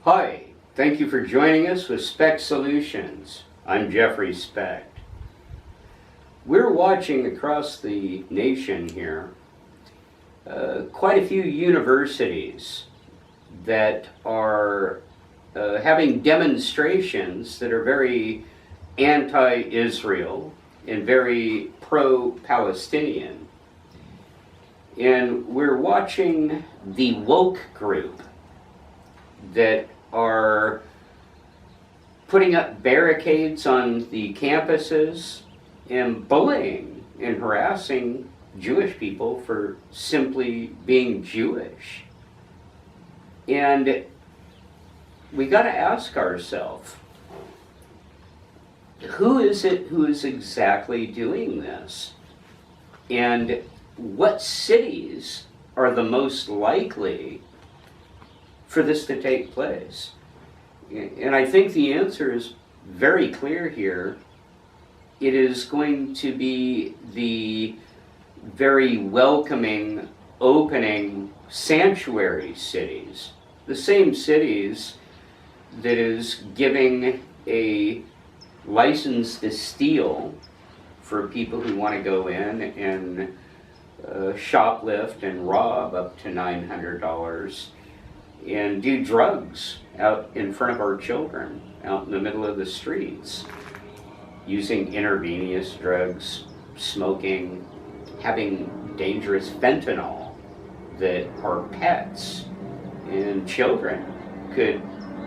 Hi, thank you for joining us with Spec Solutions. I'm Jeffrey Specht. We're watching across the nation here quite a few universities that are having demonstrations that are very anti-Israel and very pro-Palestinian. And we're watching the woke group that are putting up barricades on the campuses and bullying and harassing Jewish people for simply being Jewish. And we got to ask ourselves, who is it who is exactly doing this? And what cities are the most likely for this to take place? And I think the answer is very clear here. It is going to be the very welcoming, opening sanctuary cities, the same cities that is giving a license to steal for people who want to go in and shoplift and rob up to $900 and do drugs out in front of our children, out in the middle of the streets, using intravenous drugs, smoking, having dangerous fentanyl that our pets and children could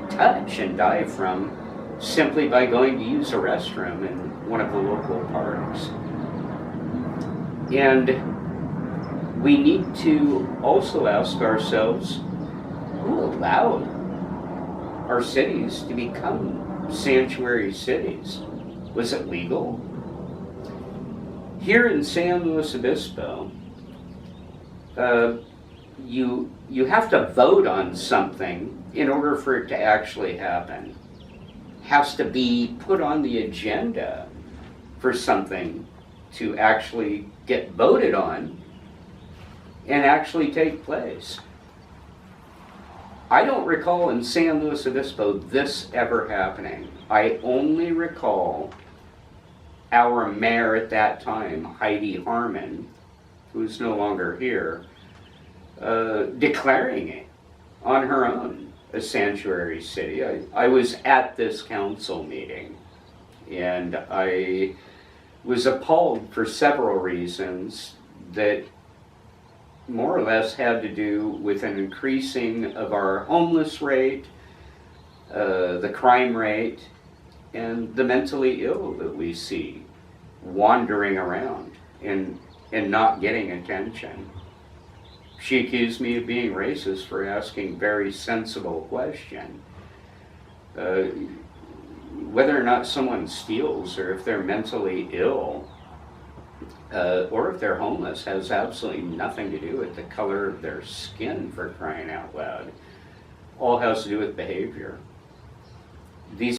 touch and die from simply by going to use a restroom in one of the local parks. And we need to also ask ourselves, who allowed our cities to become sanctuary cities? Was it legal? Here in San Luis Obispo, you have to vote on something in order for it to actually happen. Has to be put on the agenda for something to actually get voted on and actually take place. I don't recall in San Luis Obispo this ever happening. I only recall our mayor at that time, Heidi Harmon, who's no longer here, declaring it on her own a sanctuary city. I was at this council meeting, and I was appalled for several reasons that more or less had to do with an increasing of our homeless rate, the crime rate, and the mentally ill that we see wandering around and not getting attention. She accused me of being racist for asking very sensible question. Whether or not someone steals or if they're mentally ill or if they're homeless has absolutely nothing to do with the color of their skin, for crying out loud. All has to do with behavior. These